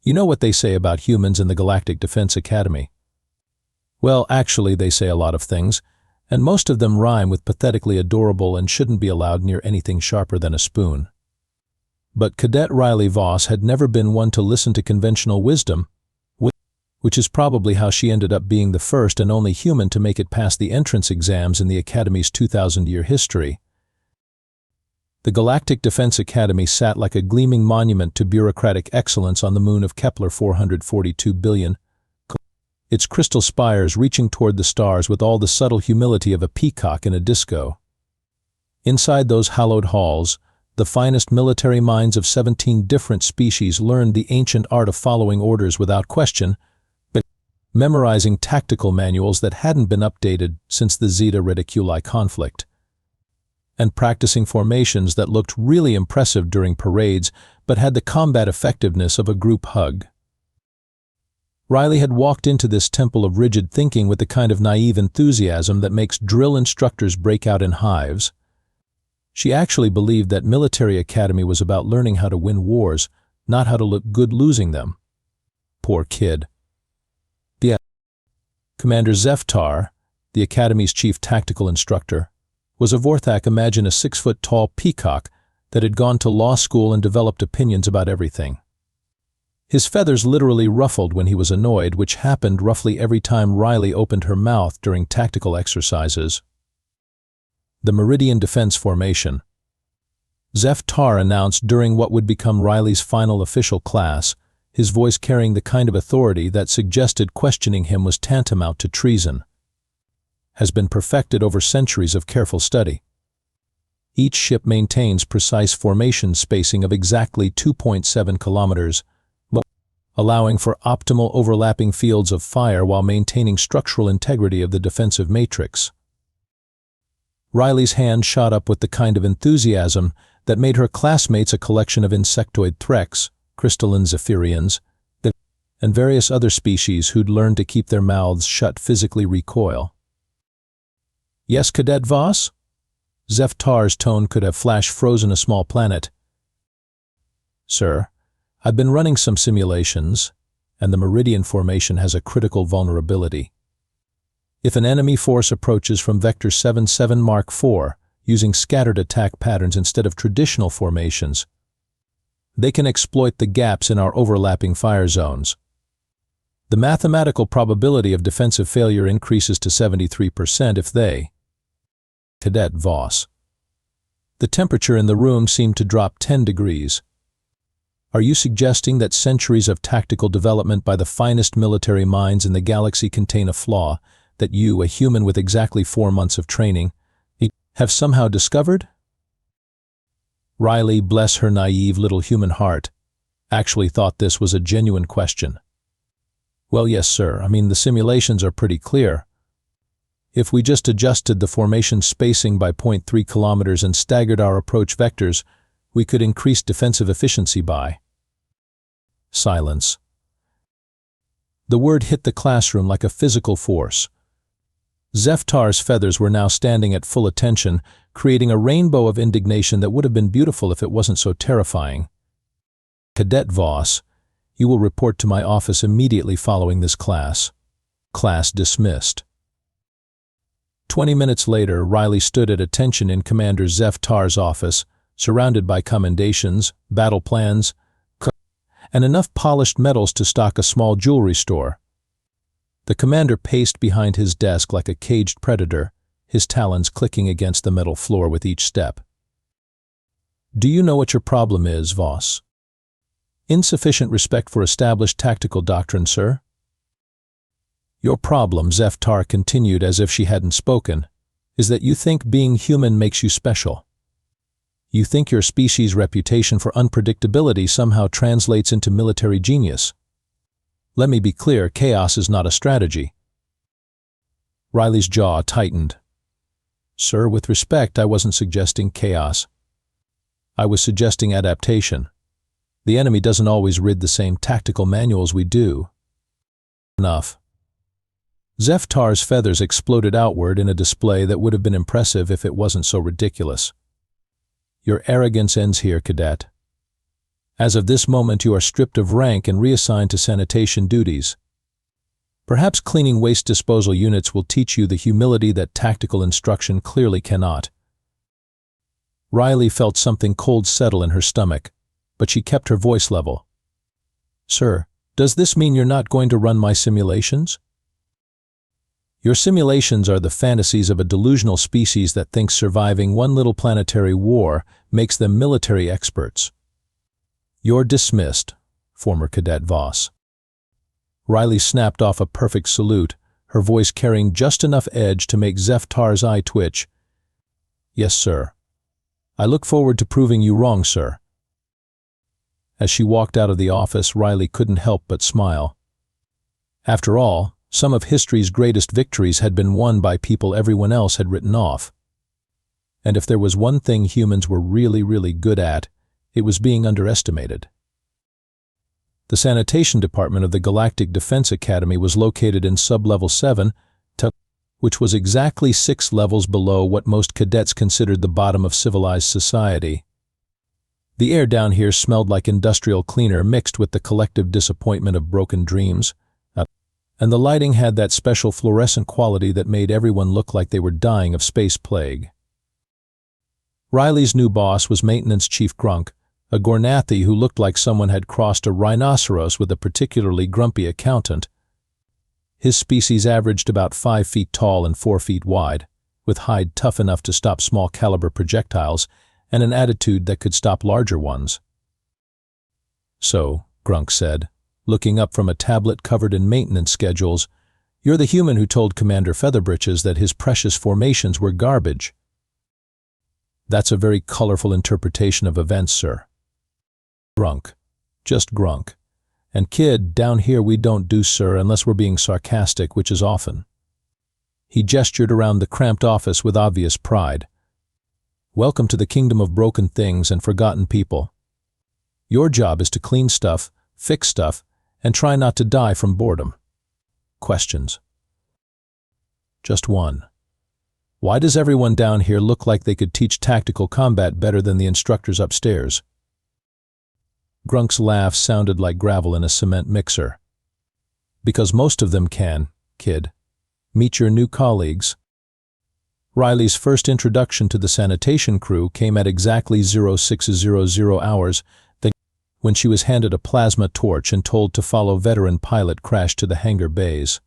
You know what they say about humans in the Galactic Defense Academy? Well, actually, they say a lot of things, and most of them rhyme with pathetically adorable and shouldn't be allowed near anything sharper than a spoon. But Cadet Riley Voss had never been one to listen to conventional wisdom, which is probably how she ended up being the first and only human to make it past the entrance exams in the Academy's 2,000-year history. The Galactic Defense Academy sat like a gleaming monument to bureaucratic excellence on the moon of Kepler 442 billion, its crystal spires reaching toward the stars with all the subtle humility of a peacock in a disco. Inside those hallowed halls, the finest military minds of 17 different species learned the ancient art of following orders without question, but memorizing tactical manuals that hadn't been updated since the Zeta Reticuli conflict, and practicing formations that looked really impressive during parades but had the combat effectiveness of a group hug. Riley had walked into this temple of rigid thinking with the kind of naive enthusiasm that makes drill instructors break out in hives. She actually believed that military academy was about learning how to win wars, not how to look good losing them. Poor kid. Commander Zeftar, the Academy's chief tactical instructor, was a Vorthak. Imagine a 6-foot-tall peacock that had gone to law school and developed opinions about everything. His feathers literally ruffled when he was annoyed, which happened roughly every time Riley opened her mouth during tactical exercises. The Meridian Defense Formation. Zeftar announced during what would become Riley's final official class, his voice carrying the kind of authority that suggested questioning him was tantamount to treason. Has been perfected over centuries of careful study. Each ship maintains precise formation spacing of exactly 2.7 kilometers, allowing for optimal overlapping fields of fire while maintaining structural integrity of the defensive matrix. Riley's hand shot up with the kind of enthusiasm that made her classmates a collection of insectoid threx, crystalline zephyrians, and various other species who'd learned to keep their mouths shut physically recoil. Yes, Cadet Voss? Zeftar's tone could have flash-frozen a small planet. Sir, I've been running some simulations, and the Meridian Formation has a critical vulnerability. If an enemy force approaches from Vector 77 Mark IV, using scattered attack patterns instead of traditional formations, they can exploit the gaps in our overlapping fire zones. The mathematical probability of defensive failure increases to 73% if they... Cadet Voss. The temperature in the room seemed to drop 10 degrees. Are you suggesting that centuries of tactical development by the finest military minds in the galaxy contain a flaw that you, a human with exactly 4 months of training, have somehow discovered? Riley, bless her naive little human heart, actually thought this was a genuine question. Well, yes, sir. I mean, the simulations are pretty clear. If we just adjusted the formation spacing by 0.3 kilometers and staggered our approach vectors, we could increase defensive efficiency by... Silence. The word hit the classroom like a physical force. Zeftar's feathers were now standing at full attention, creating a rainbow of indignation that would have been beautiful if it wasn't so terrifying. Cadet Voss, you will report to my office immediately following this class. Class dismissed. 20 minutes later, Riley stood at attention in Commander Zeftar's office, surrounded by commendations, battle plans, and enough polished metals to stock a small jewelry store. The commander paced behind his desk like a caged predator, his talons clicking against the metal floor with each step. Do you know what your problem is, Voss? Insufficient respect for established tactical doctrine, sir? Your problem, Zeftar continued as if she hadn't spoken, is that you think being human makes you special. You think your species' reputation for unpredictability somehow translates into military genius. Let me be clear, chaos is not a strategy. Riley's jaw tightened. Sir, with respect, I wasn't suggesting chaos. I was suggesting adaptation. The enemy doesn't always read the same tactical manuals we do. Enough. Zeftar's feathers exploded outward in a display that would have been impressive if it wasn't so ridiculous. Your arrogance ends here, Cadet. As of this moment, you are stripped of rank and reassigned to sanitation duties. Perhaps cleaning waste disposal units will teach you the humility that tactical instruction clearly cannot. Riley felt something cold settle in her stomach, but she kept her voice level. Sir, does this mean you're not going to run my simulations? Your simulations are the fantasies of a delusional species that thinks surviving one little planetary war makes them military experts. You're dismissed, former Cadet Voss. Riley snapped off a perfect salute, her voice carrying just enough edge to make Zeftar's eye twitch. Yes, sir. I look forward to proving you wrong, sir. As she walked out of the office, Riley couldn't help but smile. After all, some of history's greatest victories had been won by people everyone else had written off. And if there was one thing humans were really, really good at, it was being underestimated. The sanitation department of the Galactic Defense Academy was located in sub-level 7, which was exactly 6 levels below what most cadets considered the bottom of civilized society. The air down here smelled like industrial cleaner mixed with the collective disappointment of broken dreams, and the lighting had that special fluorescent quality that made everyone look like they were dying of space plague. Riley's new boss was Maintenance Chief Grunk, a Gornathi who looked like someone had crossed a rhinoceros with a particularly grumpy accountant. His species averaged about 5 feet tall and 4 feet wide, with hide tough enough to stop small-caliber projectiles and an attitude that could stop larger ones. So, Grunk said, looking up from a tablet covered in maintenance schedules, you're the human who told Commander Featherbritches that his precious formations were garbage. That's a very colorful interpretation of events, sir. Grunk. Just Grunk. And kid, down here we don't do sir unless we're being sarcastic, which is often. He gestured around the cramped office with obvious pride. Welcome to the kingdom of broken things and forgotten people. Your job is to clean stuff, fix stuff, and try not to die from boredom. Questions? Just one. Why does everyone down here look like they could teach tactical combat better than the instructors upstairs? Grunk's laugh sounded like gravel in a cement mixer. Because most of them can, kid. Meet your new colleagues. Riley's first introduction to the sanitation crew came at exactly 0600 hours, when she was handed a plasma torch and told to follow veteran pilot Crash to the hangar bays.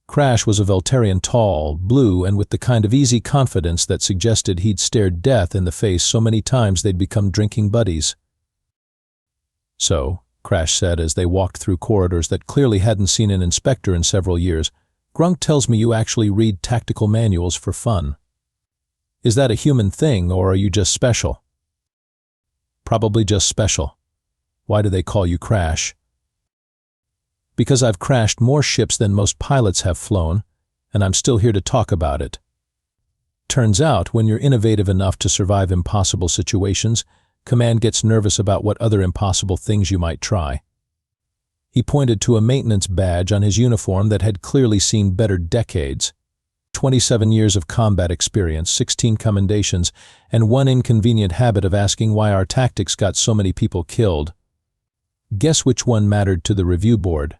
Crash was a Veltarian, tall, blue, and with the kind of easy confidence that suggested he'd stared death in the face so many times they'd become drinking buddies. So, Crash said as they walked through corridors that clearly hadn't seen an inspector in several years, Grunk tells me you actually read tactical manuals for fun. Is that a human thing, or are you just special? Probably just special. Why do they call you Crash? Because I've crashed more ships than most pilots have flown, and I'm still here to talk about it. Turns out, when you're innovative enough to survive impossible situations, Command gets nervous about what other impossible things you might try. He pointed to a maintenance badge on his uniform that had clearly seen better decades. 27 years of combat experience, 16 commendations, and one inconvenient habit of asking why our tactics got so many people killed. Guess which one mattered to the review board?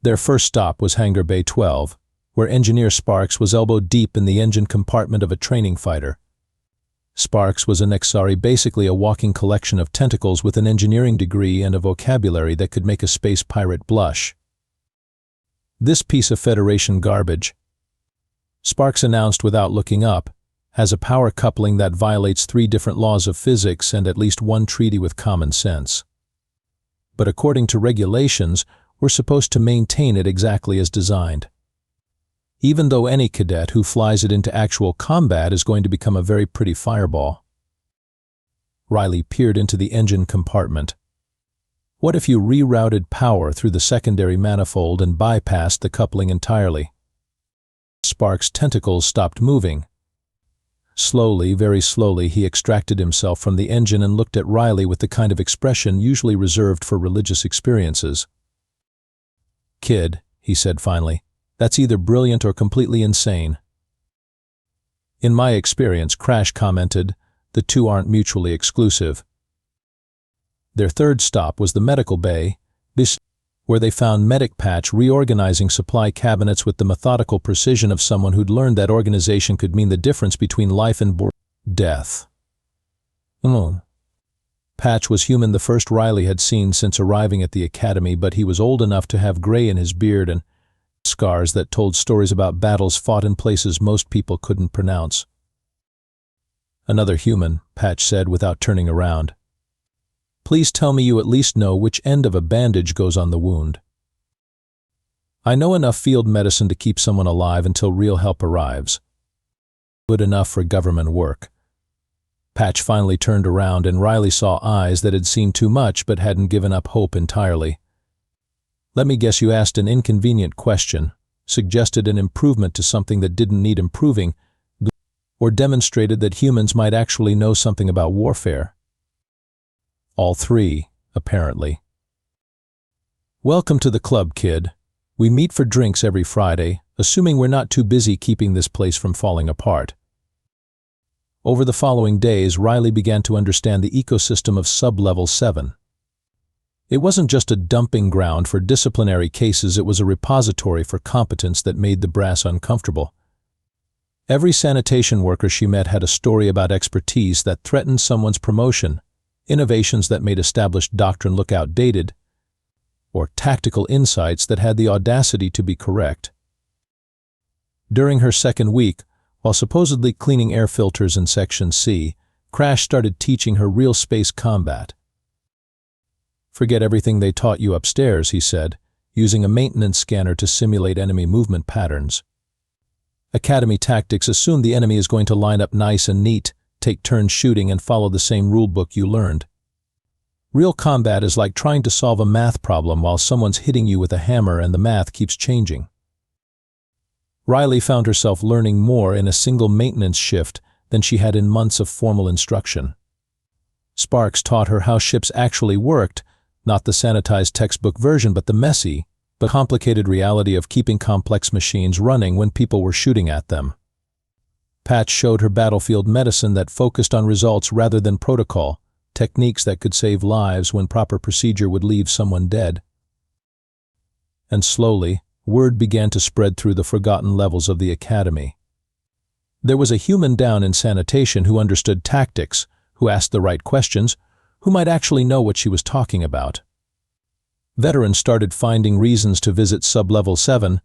Their first stop was Hangar Bay 12, where Engineer Sparks was elbow-deep in the engine compartment of a training fighter. Sparks was a Nexari, basically a walking collection of tentacles with an engineering degree and a vocabulary that could make a space pirate blush. This piece of Federation garbage, Sparks announced without looking up, has a power coupling that violates 3 different laws of physics and at least 1 treaty with common sense. But according to regulations, we're supposed to maintain it exactly as designed. Even though any cadet who flies it into actual combat is going to become a very pretty fireball. Riley peered into the engine compartment. What if you rerouted power through the secondary manifold and bypassed the coupling entirely? Sparks' tentacles stopped moving. Slowly, very slowly, he extracted himself from the engine and looked at Riley with the kind of expression usually reserved for religious experiences. Kid, he said finally, that's either brilliant or completely insane. In my experience, Crash commented, the two aren't mutually exclusive. Their third stop was the medical bay, where they found Medic Patch reorganizing supply cabinets with the methodical precision of someone who'd learned that organization could mean the difference between life and death. Patch was human, the first Riley had seen since arriving at the academy, but he was old enough to have gray in his beard and scars that told stories about battles fought in places most people couldn't pronounce. "Another human," Patch said without turning around. "Please tell me you at least know which end of a bandage goes on the wound." "I know enough field medicine to keep someone alive until real help arrives. Good enough for government work." Patch finally turned around and Riley saw eyes that had seen too much but hadn't given up hope entirely. "Let me guess you asked an inconvenient question, suggested an improvement to something that didn't need improving, or demonstrated that humans might actually know something about warfare." "All three, apparently." "Welcome to the club, kid. We meet for drinks every Friday, assuming we're not too busy keeping this place from falling apart." Over the following days, Riley began to understand the ecosystem of Sub-Level 7. It wasn't just a dumping ground for disciplinary cases, it was a repository for competence that made the brass uncomfortable. Every sanitation worker she met had a story about expertise that threatened someone's promotion, innovations that made established doctrine look outdated, or tactical insights that had the audacity to be correct. During her second week, while supposedly cleaning air filters in Section C, Crash started teaching her real space combat. "Forget everything they taught you upstairs," he said, using a maintenance scanner to simulate enemy movement patterns. "Academy tactics assume the enemy is going to line up nice and neat, take turns shooting, and follow the same rulebook you learned. Real combat is like trying to solve a math problem while someone's hitting you with a hammer and the math keeps changing." Riley found herself learning more in a single maintenance shift than she had in months of formal instruction. Sparks taught her how ships actually worked, not the sanitized textbook version, but the messy, but complicated reality of keeping complex machines running when people were shooting at them. Patch showed her battlefield medicine that focused on results rather than protocol, techniques that could save lives when proper procedure would leave someone dead. And slowly, word began to spread through the forgotten levels of the academy. There was a human down in sanitation who understood tactics, who asked the right questions, who might actually know what she was talking about. Veterans started finding reasons to visit Sub-Level 7,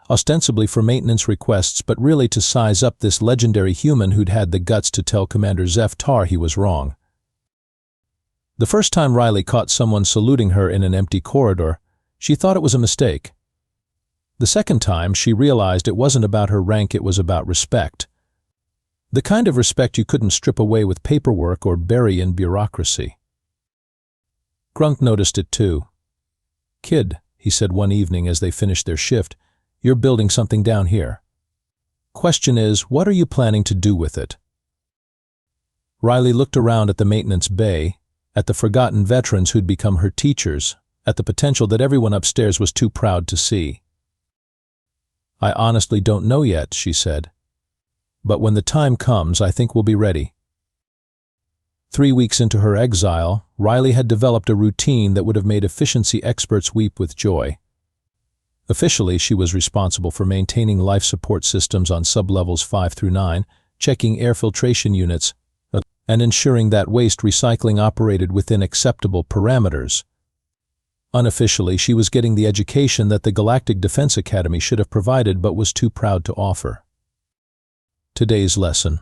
ostensibly for maintenance requests, but really to size up this legendary human who'd had the guts to tell Commander Zeftar he was wrong. The first time Riley caught someone saluting her in an empty corridor, she thought it was a mistake. The second time, she realized it wasn't about her rank, it was about respect. The kind of respect you couldn't strip away with paperwork or bury in bureaucracy. Grunk noticed it too. "Kid," he said one evening as they finished their shift, "you're building something down here. Question is, what are you planning to do with it?" Riley looked around at the maintenance bay, at the forgotten veterans who'd become her teachers, at the potential that everyone upstairs was too proud to see. "I honestly don't know yet," she said. "But when the time comes, I think we'll be ready." 3 weeks into her exile, Riley had developed a routine that would have made efficiency experts weep with joy. Officially, she was responsible for maintaining life support systems on sub-levels 5 through 9, checking air filtration units, and ensuring that waste recycling operated within acceptable parameters. Unofficially, she was getting the education that the Galactic Defense Academy should have provided but was too proud to offer. "Today's lesson,"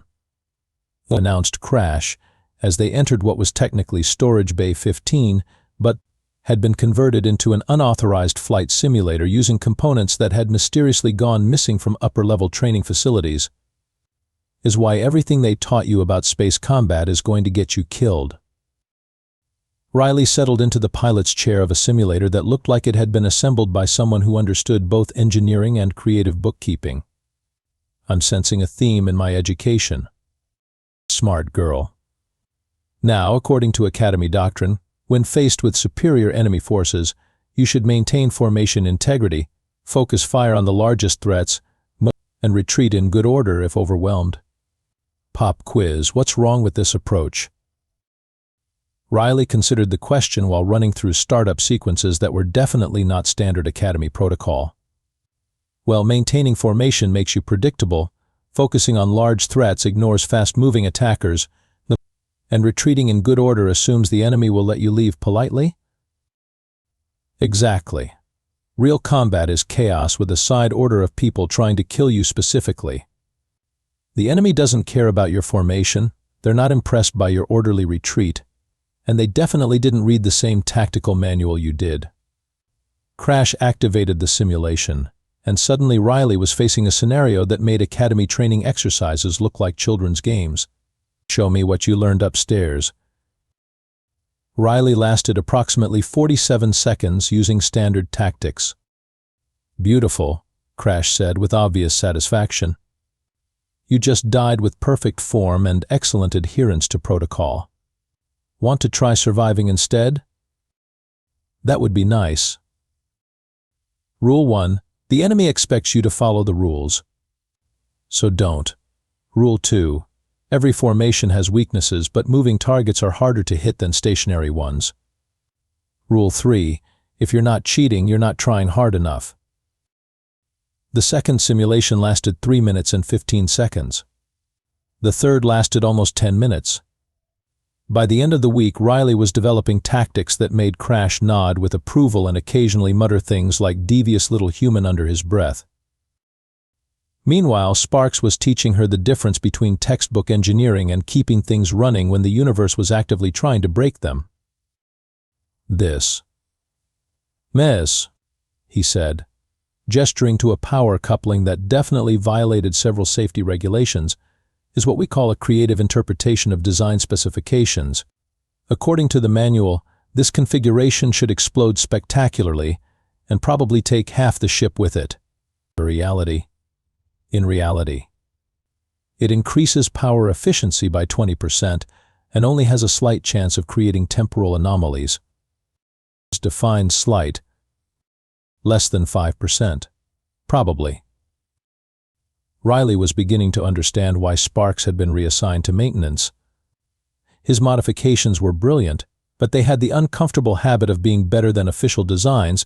announced Crash, as they entered what was technically Storage Bay 15, but had been converted into an unauthorized flight simulator using components that had mysteriously gone missing from upper-level training facilities, "is why everything they taught you about space combat is going to get you killed." Riley settled into the pilot's chair of a simulator that looked like it had been assembled by someone who understood both engineering and creative bookkeeping. "I'm sensing a theme in my education." Smart girl. Now, according to Academy doctrine, when faced with superior enemy forces, you should maintain formation integrity, focus fire on the largest threats, and retreat in good order if overwhelmed. Pop quiz: what's wrong with this approach? Riley considered the question while running through startup sequences that were definitely not standard Academy protocol. Well, maintaining formation makes you predictable, focusing on large threats ignores fast-moving attackers, and retreating in good order assumes the enemy will let you leave politely? Exactly. Real combat is chaos with a side order of people trying to kill you specifically. The enemy doesn't care about your formation, they're not impressed by your orderly retreat, and they definitely didn't read the same tactical manual you did. Crash activated the simulation, and suddenly Riley was facing a scenario that made Academy training exercises look like children's games. Show me what you learned upstairs. Riley lasted approximately 47 seconds using standard tactics. Beautiful, Crash said with obvious satisfaction. You just died with perfect form and excellent adherence to protocol. Want to try surviving instead? That would be nice. Rule 1. The enemy expects you to follow the rules. So don't. Rule 2. Every formation has weaknesses, but moving targets are harder to hit than stationary ones. Rule 3. If you're not cheating, you're not trying hard enough. The second simulation lasted 3 minutes and 15 seconds. The third lasted almost 10 minutes. By the end of the week, Riley was developing tactics that made Crash nod with approval and occasionally mutter things like devious little human under his breath. Meanwhile, Sparks was teaching her the difference between textbook engineering and keeping things running when the universe was actively trying to break them. This. Miss, he said, gesturing to a power coupling that definitely violated several safety regulations, is what we call a creative interpretation of design specifications. According to the manual, this configuration should explode spectacularly and probably take half the ship with it. In reality, it increases power efficiency by 20% and only has a slight chance of creating temporal anomalies. Define slight. Less than 5%. Probably. Riley was beginning to understand why Sparks had been reassigned to maintenance. His modifications were brilliant, but they had the uncomfortable habit of being better than official designs,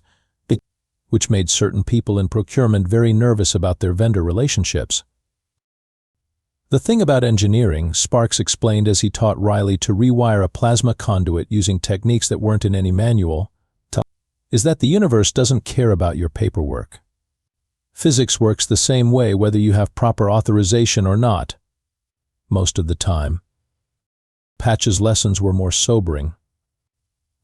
which made certain people in procurement very nervous about their vendor relationships. The thing about engineering, Sparks explained as he taught Riley to rewire a plasma conduit using techniques that weren't in any manual, is that the universe doesn't care about your paperwork. Physics works the same way whether you have proper authorization or not. Most of the time. Patch's lessons were more sobering.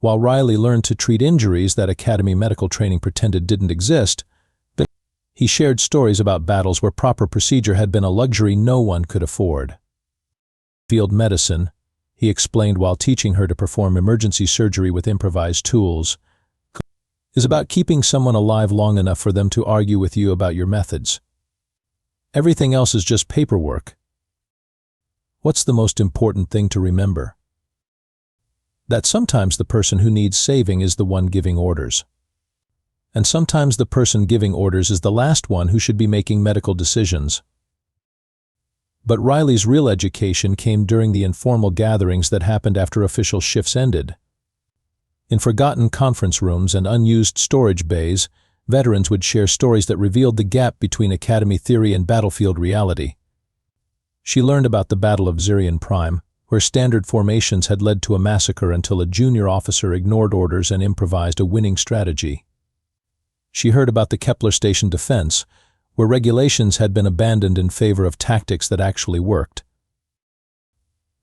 While Riley learned to treat injuries that Academy medical training pretended didn't exist, he shared stories about battles where proper procedure had been a luxury no one could afford. Field medicine, he explained while teaching her to perform emergency surgery with improvised tools, is about keeping someone alive long enough for them to argue with you about your methods. Everything else is just paperwork. What's the most important thing to remember? That sometimes the person who needs saving is the one giving orders. And sometimes the person giving orders is the last one who should be making medical decisions. But Riley's real education came during the informal gatherings that happened after official shifts ended. In forgotten conference rooms and unused storage bays, veterans would share stories that revealed the gap between Academy theory and battlefield reality. She learned about the Battle of Zirion Prime, where standard formations had led to a massacre until a junior officer ignored orders and improvised a winning strategy. She heard about the Kepler Station defense, where regulations had been abandoned in favor of tactics that actually worked.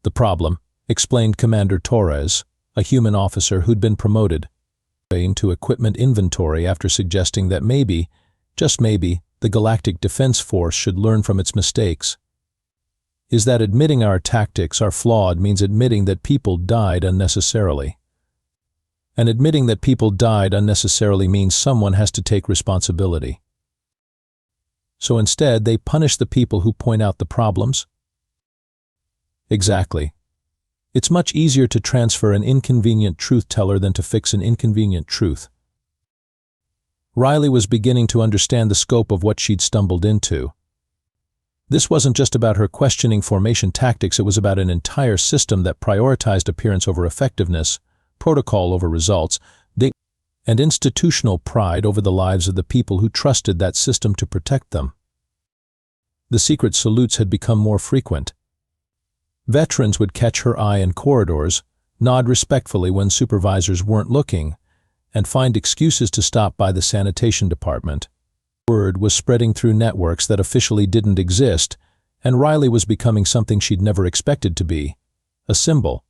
The problem, explained Commander Torres, a human officer who'd been promoted to equipment inventory after suggesting that maybe, just maybe, the Galactic Defense Force should learn from its mistakes. Is that admitting our tactics are flawed means admitting that people died unnecessarily. And admitting that people died unnecessarily means someone has to take responsibility. So instead, they punish the people who point out the problems? Exactly. It's much easier to transfer an inconvenient truth teller than to fix an inconvenient truth. Riley was beginning to understand the scope of what she'd stumbled into. This wasn't just about her questioning formation tactics, it was about an entire system that prioritized appearance over effectiveness, protocol over results, and institutional pride over the lives of the people who trusted that system to protect them. The secret salutes had become more frequent. Veterans would catch her eye in corridors, nod respectfully when supervisors weren't looking, and find excuses to stop by the sanitation department. Word was spreading through networks that officially didn't exist, and Riley was becoming something she'd never expected to be, a symbol.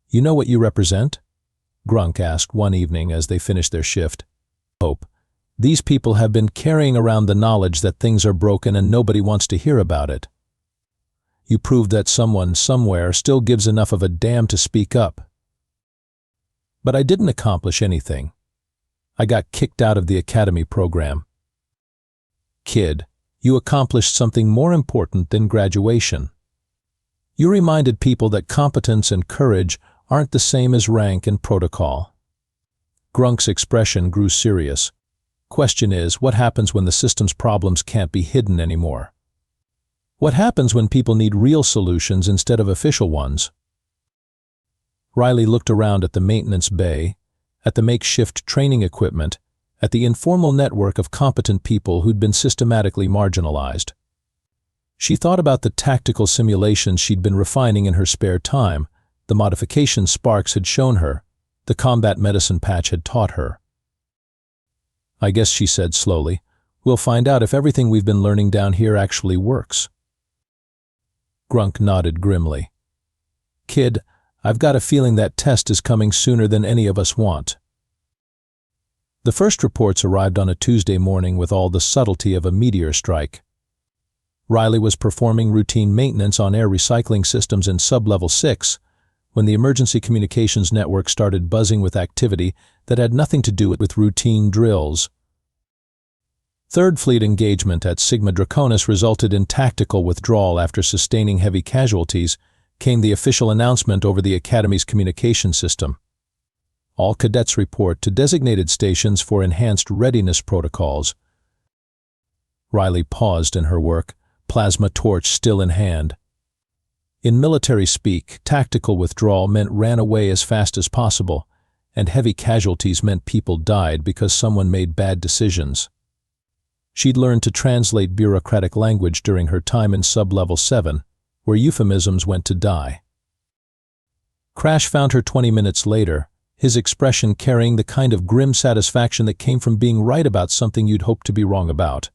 "You know what you represent?" Grunk asked one evening as they finished their shift. "Hope. These people have been carrying around the knowledge that things are broken and nobody wants to hear about it. You proved that someone somewhere still gives enough of a damn to speak up." "But I didn't accomplish anything. I got kicked out of the academy program." "Kid, you accomplished something more important than graduation. You reminded people that competence and courage aren't the same as rank and protocol." Grunk's expression grew serious. "Question is, what happens when the system's problems can't be hidden anymore? What happens when people need real solutions instead of official ones?" Riley looked around at the maintenance bay, at the makeshift training equipment, at the informal network of competent people who'd been systematically marginalized. She thought about the tactical simulations she'd been refining in her spare time, the modifications Sparks had shown her, the combat medicine patch had taught her. "I guess," she said slowly, "we'll find out if everything we've been learning down here actually works." Grunk nodded grimly. "Kid, I've got a feeling that test is coming sooner than any of us want." The first reports arrived on a Tuesday morning with all the subtlety of a meteor strike. Riley was performing routine maintenance on air recycling systems in Sub-Level 6 when the emergency communications network started buzzing with activity that had nothing to do with routine drills. Third Fleet engagement at Sigma Draconis resulted in tactical withdrawal after sustaining heavy casualties. Came the official announcement over the Academy's communication system. All cadets report to designated stations for enhanced readiness protocols. Riley paused in her work, plasma torch still in hand. In military speak, tactical withdrawal meant ran away as fast as possible, and heavy casualties meant people died because someone made bad decisions. She'd learned to translate bureaucratic language during her time in Sub-Level 7, where euphemisms went to die. Crash found her 20 minutes later, his expression carrying the kind of grim satisfaction that came from being right about something you'd hoped to be wrong about.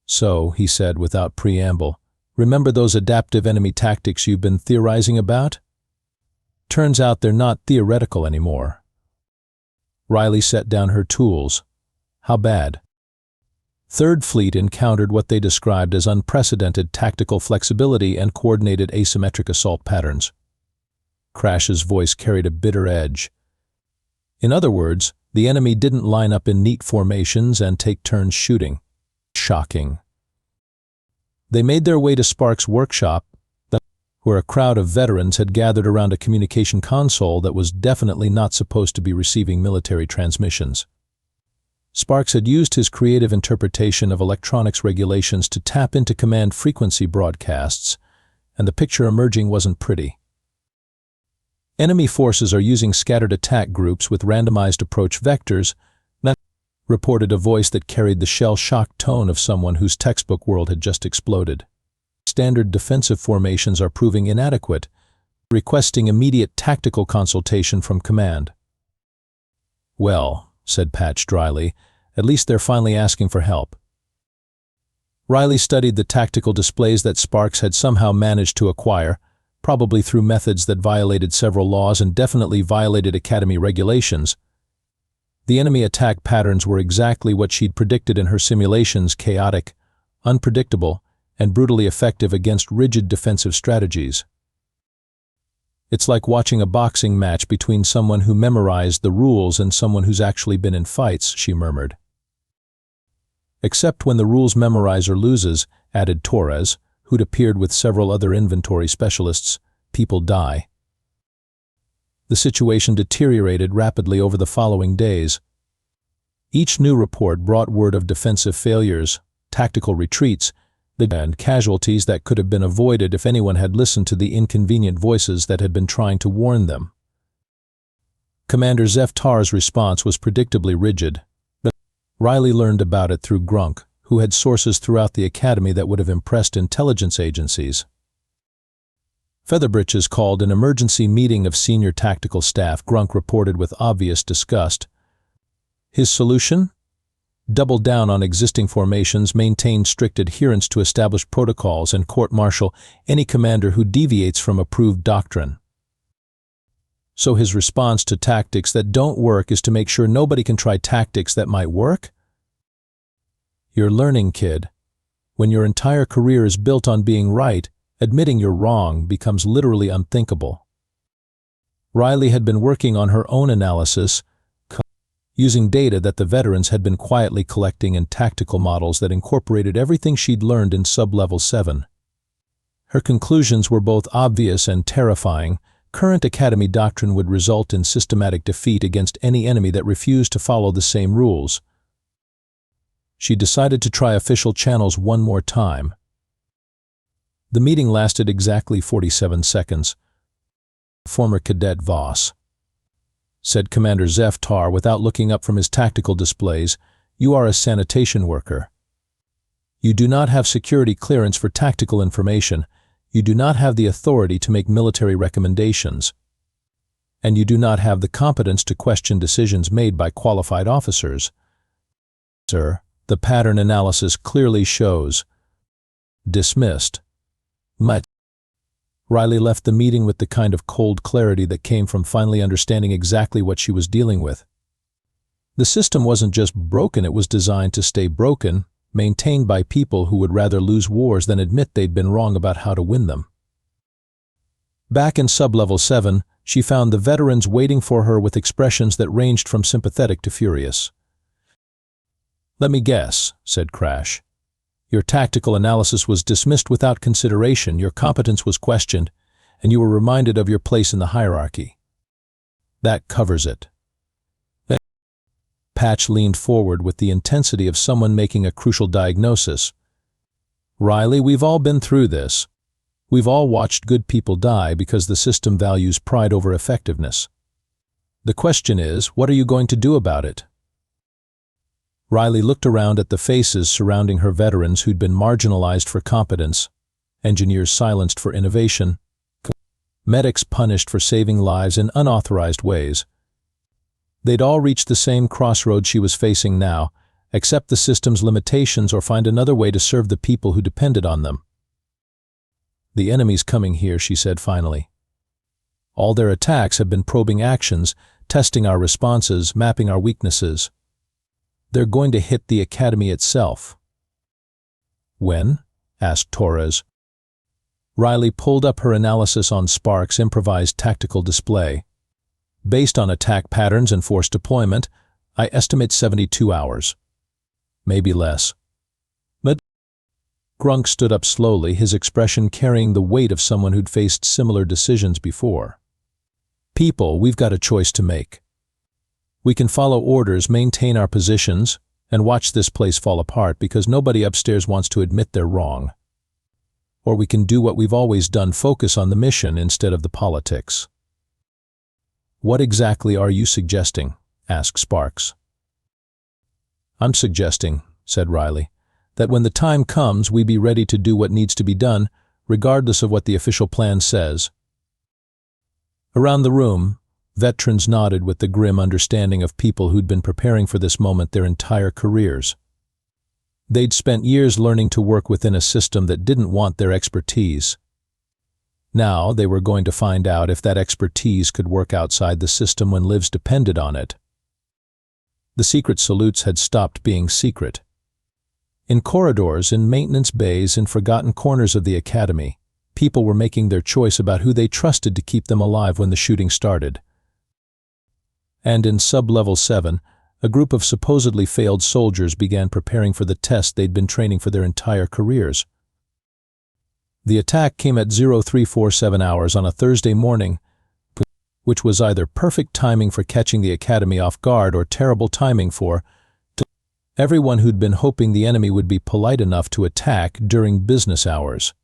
"So," he said without preamble, "remember those adaptive enemy tactics you've been theorizing about? Turns out they're not theoretical anymore." Riley set down her tools. "How bad?" Third Fleet encountered what they described as unprecedented tactical flexibility and coordinated asymmetric assault patterns. Crash's voice carried a bitter edge. "In other words, the enemy didn't line up in neat formations and take turns shooting. Shocking. They made their way to Sparks' workshop, where a crowd of veterans had gathered around a communication console that was definitely not supposed to be receiving military transmissions. Sparks had used his creative interpretation of electronics regulations to tap into command frequency broadcasts, and the picture emerging wasn't pretty. "Enemy forces are using scattered attack groups with randomized approach vectors," that reported a voice that carried the shell-shocked tone of someone whose textbook world had just exploded. "Standard defensive formations are proving inadequate, requesting immediate tactical consultation from command." "Well," said Patch dryly, "at least they're finally asking for help." Riley studied the tactical displays that Sparks had somehow managed to acquire, probably through methods that violated several laws and definitely violated Academy regulations. The enemy attack patterns were exactly what she'd predicted in her simulations: chaotic, unpredictable, and brutally effective against rigid defensive strategies. "It's like watching a boxing match between someone who memorized the rules and someone who's actually been in fights," she murmured. "Except when the rules memorizer loses," added Torres, who'd appeared with several other inventory specialists, "people die." The situation deteriorated rapidly over the following days. Each new report brought word of defensive failures, tactical retreats, and casualties that could have been avoided if anyone had listened to the inconvenient voices that had been trying to warn them. Commander Zeftar's response was predictably rigid, but Riley learned about it through Grunk, who had sources throughout the academy that would have impressed intelligence agencies. Featherbritches called an emergency meeting of senior tactical staff, Grunk reported with obvious disgust. His solution? Double down on existing formations, maintain strict adherence to established protocols, and court-martial any commander who deviates from approved doctrine. So his response to tactics that don't work is to make sure nobody can try tactics that might work? You're learning, kid. When your entire career is built on being right, admitting you're wrong becomes literally unthinkable. Riley had been working on her own analysis, using data that the veterans had been quietly collecting and tactical models that incorporated everything she'd learned in Sub-Level 7. Her conclusions were both obvious and terrifying. Current Academy doctrine would result in systematic defeat against any enemy that refused to follow the same rules. She decided to try official channels one more time. The meeting lasted exactly 47 seconds. Former Cadet Voss, said Commander Zeftar without looking up from his tactical displays, you are a sanitation worker. You do not have security clearance for tactical information. You do not have the authority to make military recommendations. And you do not have the competence to question decisions made by qualified officers. Sir, the pattern analysis clearly shows. Dismissed. Much. Riley left the meeting with the kind of cold clarity that came from finally understanding exactly what she was dealing with. The system wasn't just broken, it was designed to stay broken, maintained by people who would rather lose wars than admit they'd been wrong about how to win them. Back in Sub-Level 7, she found the veterans waiting for her with expressions that ranged from sympathetic to furious. Let me guess, said Crash. Your tactical analysis was dismissed without consideration, your competence was questioned, and you were reminded of your place in the hierarchy. That covers it. Patch leaned forward with the intensity of someone making a crucial diagnosis. Riley, we've all been through this. We've all watched good people die because the system values pride over effectiveness. The question is, what are you going to do about it? Riley looked around at the faces surrounding her veterans who'd been marginalized for competence, engineers silenced for innovation, medics punished for saving lives in unauthorized ways. They'd all reached the same crossroad she was facing now, accept the system's limitations or find another way to serve the people who depended on them. The enemy's coming here, she said finally. All their attacks have been probing actions, testing our responses, mapping our weaknesses. They're going to hit the Academy itself. When? Asked Torres. Riley pulled up her analysis on Spark's improvised tactical display. Based on attack patterns and force deployment, I estimate 72 hours. Maybe less. But Grunk stood up slowly, his expression carrying the weight of someone who'd faced similar decisions before. People, we've got a choice to make. We can follow orders, maintain our positions, and watch this place fall apart because nobody upstairs wants to admit they're wrong. Or we can do what we've always done, focus on the mission instead of the politics. What exactly are you suggesting? Asked Sparks. I'm suggesting, said Riley, that when the time comes we be ready to do what needs to be done, regardless of what the official plan says. Around the room, veterans nodded with the grim understanding of people who'd been preparing for this moment their entire careers. They'd spent years learning to work within a system that didn't want their expertise. Now they were going to find out if that expertise could work outside the system when lives depended on it. The secret salutes had stopped being secret. In corridors, in maintenance bays, in forgotten corners of the Academy, people were making their choice about who they trusted to keep them alive when the shooting started. And in Sub-Level 7, a group of supposedly failed soldiers began preparing for the test they'd been training for their entire careers. The attack came at 0347 hours on a Thursday morning, which was either perfect timing for catching the Academy off guard or terrible timing for Everyone who'd been hoping the enemy would be polite enough to attack during business hours.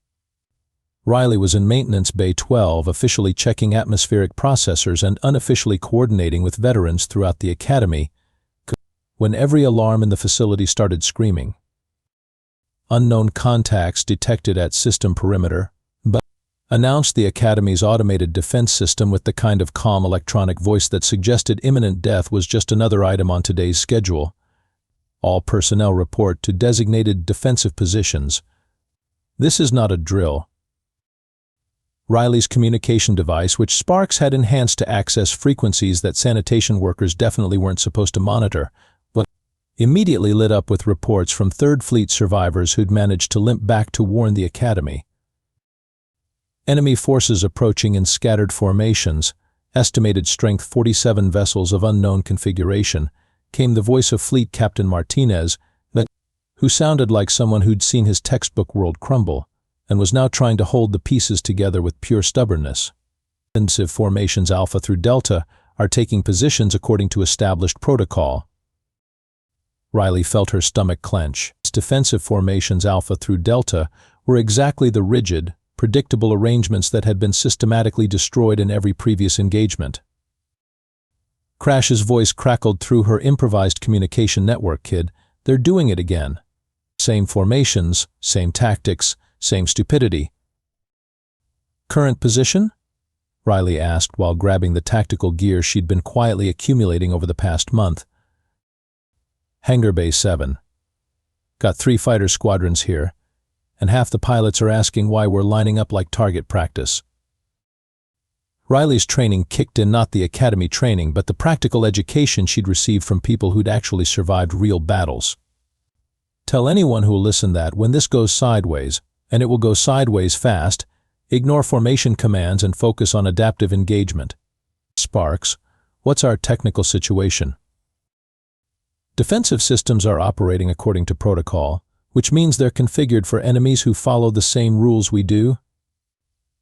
Riley was in Maintenance Bay 12, officially checking atmospheric processors and unofficially coordinating with veterans throughout the academy, when every alarm in the facility started screaming. Unknown contacts detected at system perimeter, but announced the Academy's automated defense system with the kind of calm electronic voice that suggested imminent death was just another item on today's schedule. All personnel report to designated defensive positions. This is not a drill. Riley's communication device, which Sparks had enhanced to access frequencies that sanitation workers definitely weren't supposed to monitor, but immediately lit up with reports from 3rd Fleet survivors who'd managed to limp back to warn the Academy. Enemy forces approaching in scattered formations, estimated strength 47 vessels of unknown configuration, came the voice of Fleet Captain Martinez, who sounded like someone who'd seen his textbook world crumble, and was now trying to hold the pieces together with pure stubbornness. Defensive formations Alpha through Delta are taking positions according to established protocol. Riley felt her stomach clench. Defensive formations Alpha through Delta were exactly the rigid, predictable arrangements that had been systematically destroyed in every previous engagement. Crash's voice crackled through her improvised communication network. "Kid, they're doing it again. Same formations, same tactics, same stupidity." "Current position?" Riley asked while grabbing the tactical gear she'd been quietly accumulating over the past month. "Hangar Bay 7. Got 3 fighter squadrons here, and half the pilots are asking why we're lining up like target practice." Riley's training kicked in, not the academy training, but the practical education she'd received from people who'd actually survived real battles. "Tell anyone who'll listen that when this goes sideways, and it will go sideways fast, ignore formation commands and focus on adaptive engagement." "Sparks, what's our technical situation?" "Defensive systems are operating according to protocol, which means they're configured for enemies who follow the same rules we do,"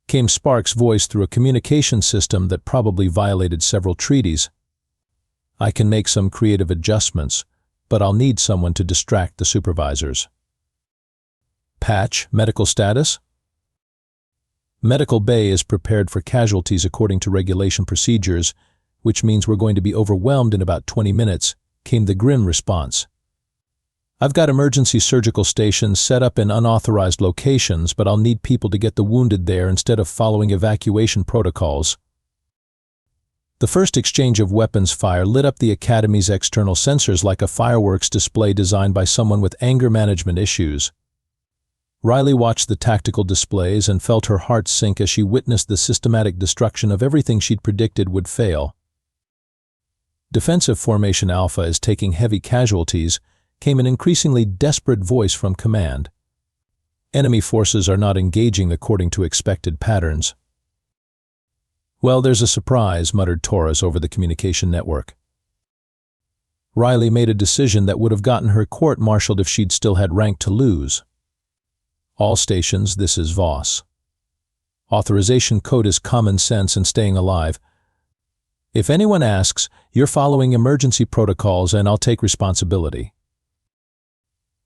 came Sparks' voice through a communication system that probably violated several treaties. "I can make some creative adjustments, but I'll need someone to distract the supervisors." "Patch, medical status?" "Medical Bay is prepared for casualties according to regulation procedures, which means we're going to be overwhelmed in about 20 minutes, came the grim response. "I've got emergency surgical stations set up in unauthorized locations, but I'll need people to get the wounded there instead of following evacuation protocols." The first exchange of weapons fire lit up the Academy's external sensors like a fireworks display designed by someone with anger management issues. Riley watched the tactical displays and felt her heart sink as she witnessed the systematic destruction of everything she'd predicted would fail. "Defensive Formation Alpha is taking heavy casualties," came an increasingly desperate voice from command. "Enemy forces are not engaging according to expected patterns." "Well, there's a surprise," muttered Torres over the communication network. Riley made a decision that would have gotten her court-martialed if she'd still had rank to lose. "All stations, this is Voss. Authorization code is common sense and staying alive. If anyone asks, you're following emergency protocols and I'll take responsibility."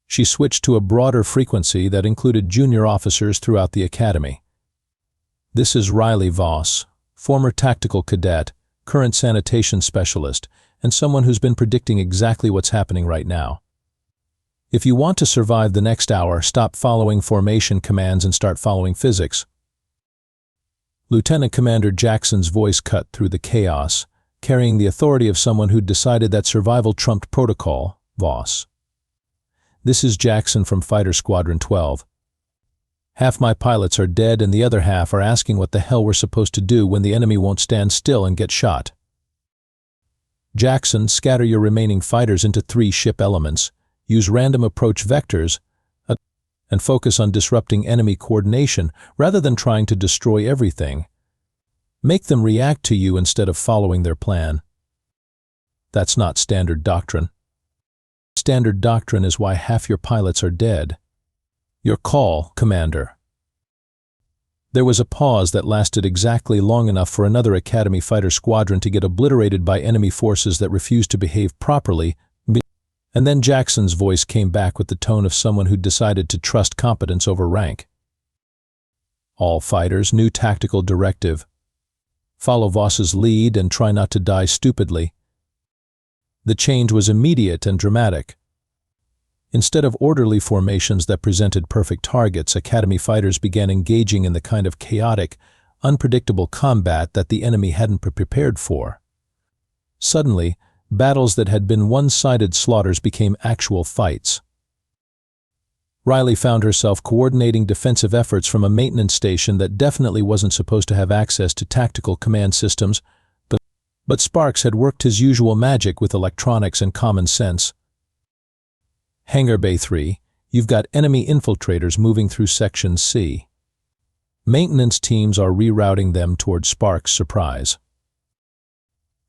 She switched to a broader frequency that included junior officers throughout the academy. "This is Riley Voss, former tactical cadet, current sanitation specialist, and someone who's been predicting exactly what's happening right now. If you want to survive the next hour, stop following formation commands and start following physics." Lieutenant Commander Jackson's voice cut through the chaos, carrying the authority of someone who'd decided that survival trumped protocol. "Voss. This is Jackson from Fighter Squadron 12. Half my pilots are dead and the other half are asking what the hell we're supposed to do when the enemy won't stand still and get shot. Jackson, scatter your remaining fighters into 3 ship elements, use random approach vectors, and focus on disrupting enemy coordination rather than trying to destroy everything. Make them react to you instead of following their plan. That's not standard doctrine. Standard doctrine is why half your pilots are dead. Your call, Commander." There was a pause that lasted exactly long enough for another Academy fighter squadron to get obliterated by enemy forces that refused to behave properly, And then Jackson's voice came back with the tone of someone who'd decided to trust competence over rank. All fighters, new tactical directive. Follow Voss's lead and try not to die stupidly. The change was immediate and dramatic. Instead of orderly formations that presented perfect targets, Academy fighters began engaging in the kind of chaotic, unpredictable combat that the enemy hadn't prepared for. Suddenly, battles that had been one-sided slaughters became actual fights. Riley found herself coordinating defensive efforts from a maintenance station that definitely wasn't supposed to have access to tactical command systems, but Sparks had worked his usual magic with electronics and common sense. Hangar Bay 3, you've got enemy infiltrators moving through Section C. Maintenance teams are rerouting them toward Sparks' surprise.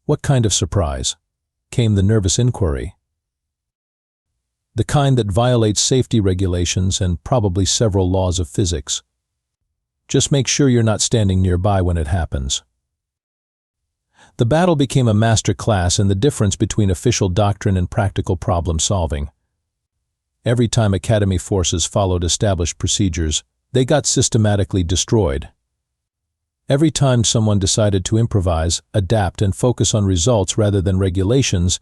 What kind of surprise? Came the nervous inquiry. The kind that violates safety regulations and probably several laws of physics. Just make sure you're not standing nearby when it happens. The battle became a master class in the difference between official doctrine and practical problem solving. Every time Academy forces followed established procedures, they got systematically destroyed. Every time someone decided to improvise, adapt, and focus on results rather than regulations,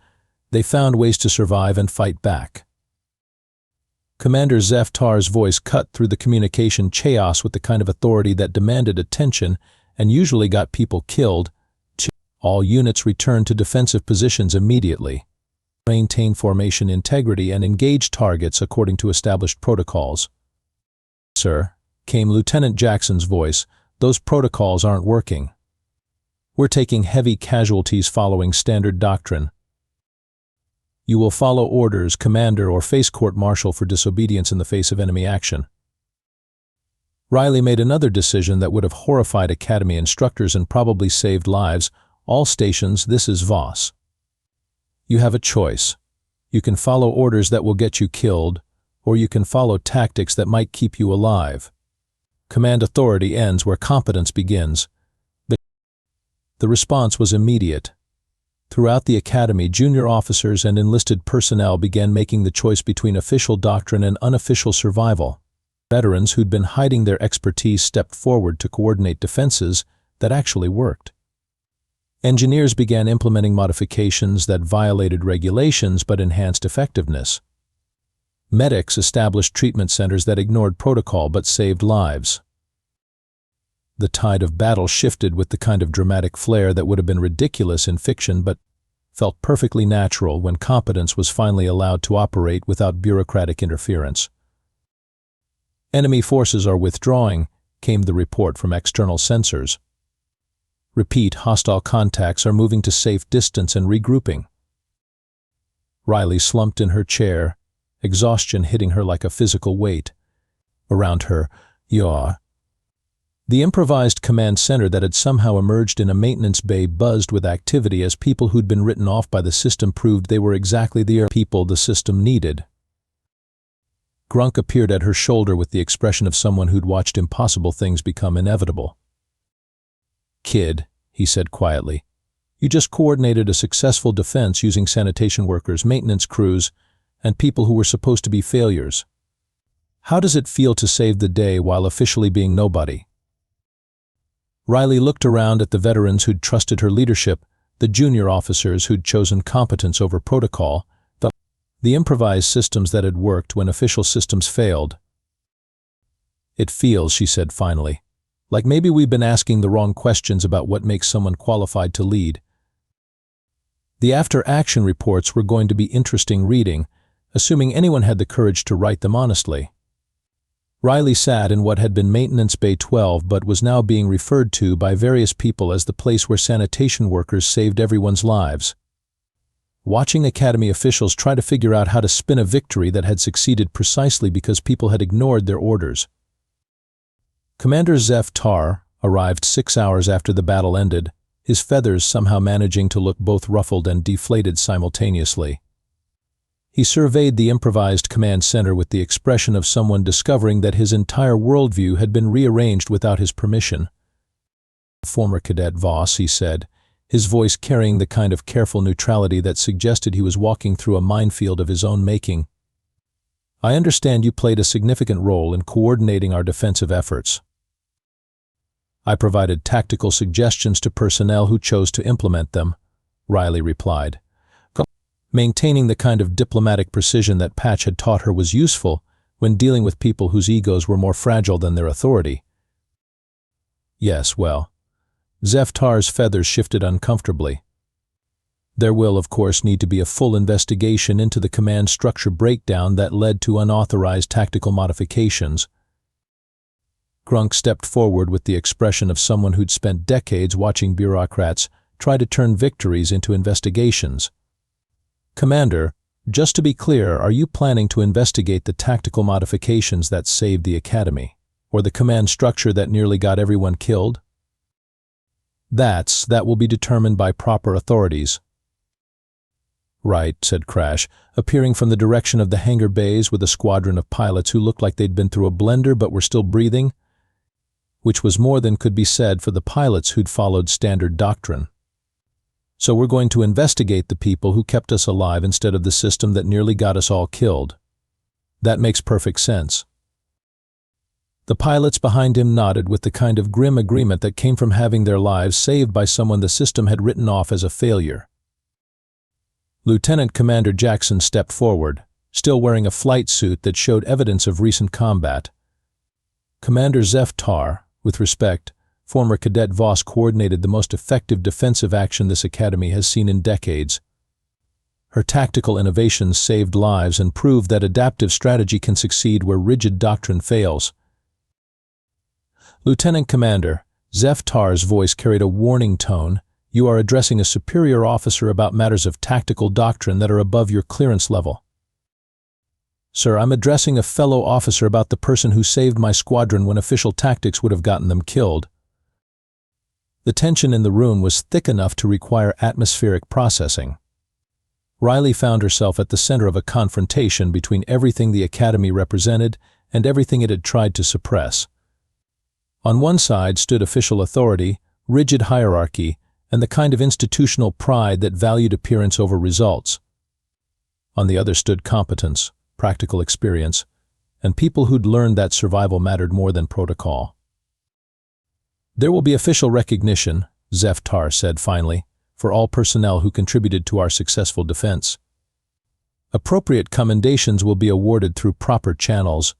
they found ways to survive and fight back. Commander Zeftar's voice cut through the communication chaos with the kind of authority that demanded attention and usually got people killed. All units returned to defensive positions immediately. Maintain formation integrity and engage targets according to established protocols. Sir, came Lieutenant Jackson's voice, those protocols aren't working. We're taking heavy casualties following standard doctrine. You will follow orders, Commander, or face court-martial for disobedience in the face of enemy action. Riley made another decision that would have horrified Academy instructors and probably saved lives. All stations, this is Voss. You have a choice. You can follow orders that will get you killed, or you can follow tactics that might keep you alive. Command authority ends where competence begins. The response was immediate. Throughout the Academy, junior officers and enlisted personnel began making the choice between official doctrine and unofficial survival. Veterans who'd been hiding their expertise stepped forward to coordinate defenses that actually worked. Engineers began implementing modifications that violated regulations but enhanced effectiveness. Medics established treatment centers that ignored protocol but saved lives. The tide of battle shifted with the kind of dramatic flair that would have been ridiculous in fiction but felt perfectly natural when competence was finally allowed to operate without bureaucratic interference. Enemy forces are withdrawing, came the report from external sensors. Repeat, hostile contacts are moving to safe distance and regrouping. Riley slumped in her chair, exhaustion hitting her like a physical weight. Around her, yaw. The improvised command center that had somehow emerged in a maintenance bay buzzed with activity as people who'd been written off by the system proved they were exactly the people the system needed. Grunk appeared at her shoulder with the expression of someone who'd watched impossible things become inevitable. Kid, he said quietly, you just coordinated a successful defense using sanitation workers, maintenance crews, and people who were supposed to be failures. How does it feel to save the day while officially being nobody? Riley looked around at the veterans who'd trusted her leadership, the junior officers who'd chosen competence over protocol, the improvised systems that had worked when official systems failed. It feels, she said finally, like maybe we've been asking the wrong questions about what makes someone qualified to lead. The after-action reports were going to be interesting reading, assuming anyone had the courage to write them honestly. Riley sat in what had been Maintenance Bay 12 but was now being referred to by various people as the place where sanitation workers saved everyone's lives. Watching Academy officials try to figure out how to spin a victory that had succeeded precisely because people had ignored their orders. Commander Zeftar arrived 6 hours after the battle ended, his feathers somehow managing to look both ruffled and deflated simultaneously. He surveyed the improvised command center with the expression of someone discovering that his entire worldview had been rearranged without his permission. Former Cadet Voss, he said, his voice carrying the kind of careful neutrality that suggested he was walking through a minefield of his own making. I understand you played a significant role in coordinating our defensive efforts. I provided tactical suggestions to personnel who chose to implement them, Riley replied. Maintaining the kind of diplomatic precision that Patch had taught her was useful when dealing with people whose egos were more fragile than their authority. Yes, well, Zeftar's feathers shifted uncomfortably. There will, of course, need to be a full investigation into the command structure breakdown that led to unauthorized tactical modifications. Grunk stepped forward with the expression of someone who'd spent decades watching bureaucrats try to turn victories into investigations. Commander, just to be clear, are you planning to investigate the tactical modifications that saved the Academy, or the command structure that nearly got everyone killed? That will be determined by proper authorities. Right, said Crash, appearing from the direction of the hangar bays with a squadron of pilots who looked like they'd been through a blender but were still breathing, which was more than could be said for the pilots who'd followed standard doctrine. So we're going to investigate the people who kept us alive instead of the system that nearly got us all killed. That makes perfect sense. The pilots behind him nodded with the kind of grim agreement that came from having their lives saved by someone the system had written off as a failure. Lieutenant Commander Jackson stepped forward, still wearing a flight suit that showed evidence of recent combat. Commander Zeftar, with respect, former Cadet Voss coordinated the most effective defensive action this Academy has seen in decades. Her tactical innovations saved lives and proved that adaptive strategy can succeed where rigid doctrine fails. Lieutenant Commander, Zeftar's voice carried a warning tone. You are addressing a superior officer about matters of tactical doctrine that are above your clearance level. Sir, I'm addressing a fellow officer about the person who saved my squadron when official tactics would have gotten them killed. The tension in the room was thick enough to require atmospheric processing. Riley found herself at the center of a confrontation between everything the Academy represented and everything it had tried to suppress. On one side stood official authority, rigid hierarchy, and the kind of institutional pride that valued appearance over results. On the other stood competence, practical experience, and people who'd learned that survival mattered more than protocol. There will be official recognition, Zeftar said finally, for all personnel who contributed to our successful defense. Appropriate commendations will be awarded through proper channels.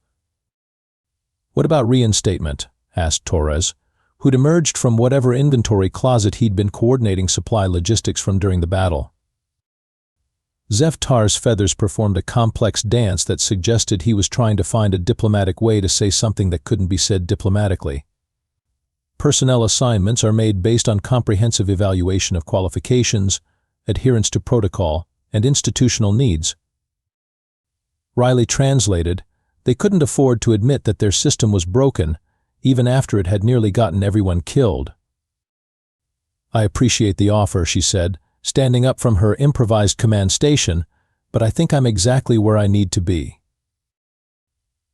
What about reinstatement? Asked Torres, who'd emerged from whatever inventory closet he'd been coordinating supply logistics from during the battle. Zeftar's feathers performed a complex dance that suggested he was trying to find a diplomatic way to say something that couldn't be said diplomatically. Personnel assignments are made based on comprehensive evaluation of qualifications, adherence to protocol, and institutional needs. Riley translated, they couldn't afford to admit that their system was broken, even after it had nearly gotten everyone killed. I appreciate the offer, she said, standing up from her improvised command station, but I think I'm exactly where I need to be.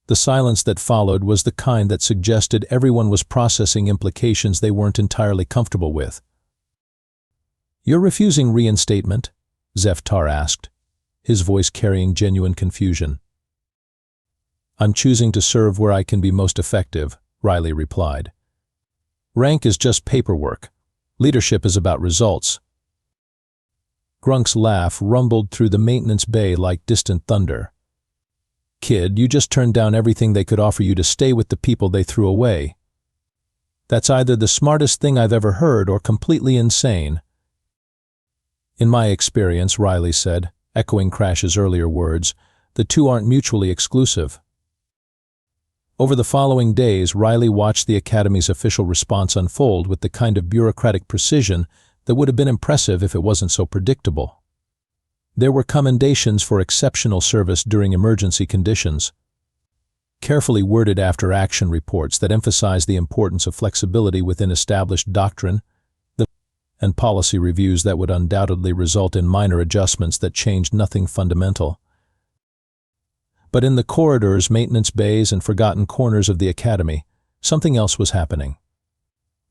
The silence that followed was the kind that suggested everyone was processing implications they weren't entirely comfortable with. You're refusing reinstatement? Zeftar asked, his voice carrying genuine confusion. I'm choosing to serve where I can be most effective, Riley replied. Rank is just paperwork. Leadership is about results. Grunk's laugh rumbled through the maintenance bay like distant thunder. Kid, you just turned down everything they could offer you to stay with the people they threw away. That's either the smartest thing I've ever heard or completely insane. In my experience, Riley said, echoing Crash's earlier words, the two aren't mutually exclusive. Over the following days, Riley watched the Academy's official response unfold with the kind of bureaucratic precision that would have been impressive if it wasn't so predictable. There were commendations for exceptional service during emergency conditions, carefully worded after-action reports that emphasized the importance of flexibility within established doctrine, and policy reviews that would undoubtedly result in minor adjustments that changed nothing fundamental. But in the corridors, maintenance bays, and forgotten corners of the Academy, something else was happening.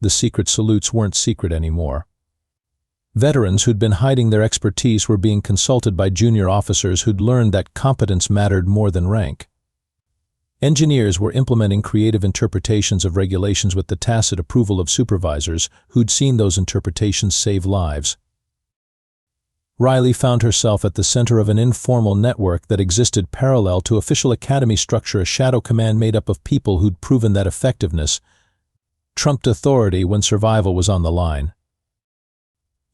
The secret salutes weren't secret anymore. Veterans who'd been hiding their expertise were being consulted by junior officers who'd learned that competence mattered more than rank. Engineers were implementing creative interpretations of regulations with the tacit approval of supervisors who'd seen those interpretations save lives. Riley found herself at the center of an informal network that existed parallel to official academy structure, a shadow command made up of people who'd proven that effectiveness trumped authority when survival was on the line.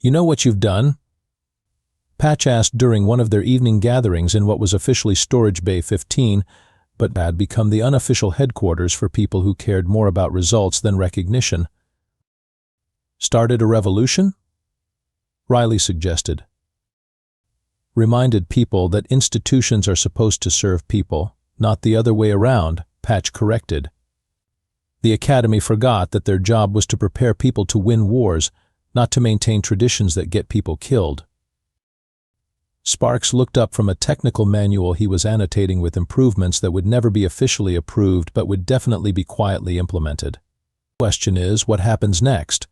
"You know what you've done?" Patch asked during one of their evening gatherings in what was officially Storage Bay 15, but had become the unofficial headquarters for people who cared more about results than recognition. "Started a revolution?" Riley suggested. "Reminded people that institutions are supposed to serve people, not the other way around," Patch corrected. "The Academy forgot that their job was to prepare people to win wars, not to maintain traditions that get people killed." Sparks looked up from a technical manual he was annotating with improvements that would never be officially approved but would definitely be quietly implemented. "The question is, what happens next?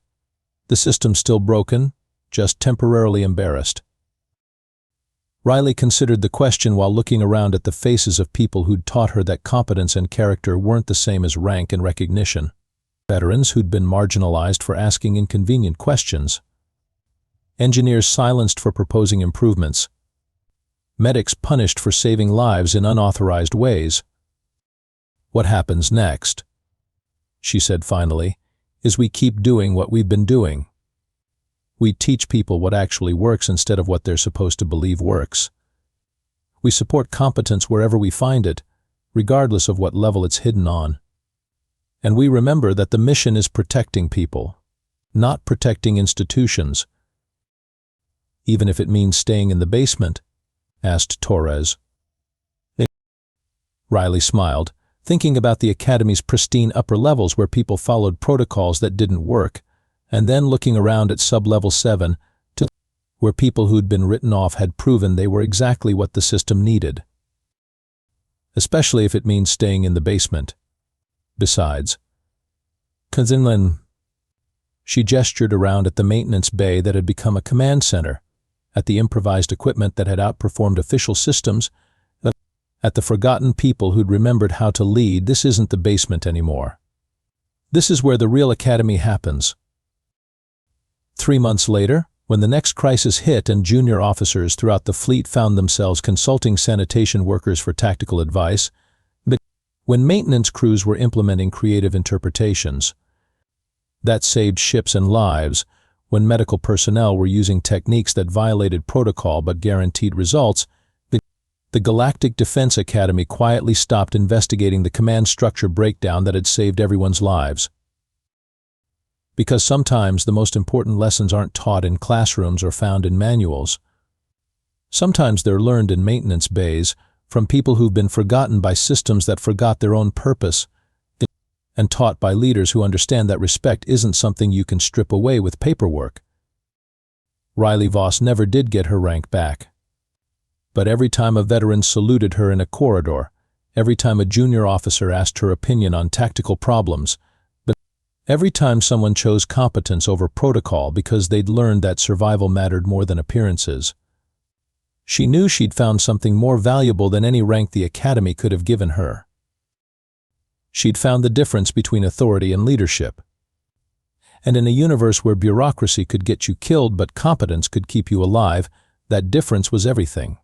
The system's still broken, just temporarily embarrassed." Riley considered the question while looking around at the faces of people who'd taught her that competence and character weren't the same as rank and recognition. Veterans who'd been marginalized for asking inconvenient questions. Engineers silenced for proposing improvements. Medics punished for saving lives in unauthorized ways. "What happens next," she said finally, "is we keep doing what we've been doing. We teach people what actually works instead of what they're supposed to believe works. We support competence wherever we find it, regardless of what level it's hidden on. And we remember that the mission is protecting people, not protecting institutions." "Even if it means staying in the basement?" asked Torres. Riley smiled, thinking about the Academy's pristine upper levels where people followed protocols that didn't work, and then looking around at sub-level 7, where people who'd been written off had proven they were exactly what the system needed. Especially if it means staying in the basement. Besides, she gestured around at the maintenance bay that had become a command center, at the improvised equipment that had outperformed official systems, at the forgotten people who'd remembered how to lead. "This isn't the basement anymore. This is where the real academy happens." 3 months later, when the next crisis hit and junior officers throughout the fleet found themselves consulting sanitation workers for tactical advice, when maintenance crews were implementing creative interpretations that saved ships and lives, when medical personnel were using techniques that violated protocol but guaranteed results, the Galactic Defense Academy quietly stopped investigating the command structure breakdown that had saved everyone's lives. Because sometimes the most important lessons aren't taught in classrooms or found in manuals. Sometimes they're learned in maintenance bays from people who've been forgotten by systems that forgot their own purpose, and taught by leaders who understand that respect isn't something you can strip away with paperwork. Riley Voss never did get her rank back. But every time a veteran saluted her in a corridor, every time a junior officer asked her opinion on tactical problems, every time someone chose competence over protocol because they'd learned that survival mattered more than appearances, she knew she'd found something more valuable than any rank the Academy could have given her. She'd found the difference between authority and leadership. And in a universe where bureaucracy could get you killed but competence could keep you alive, that difference was everything.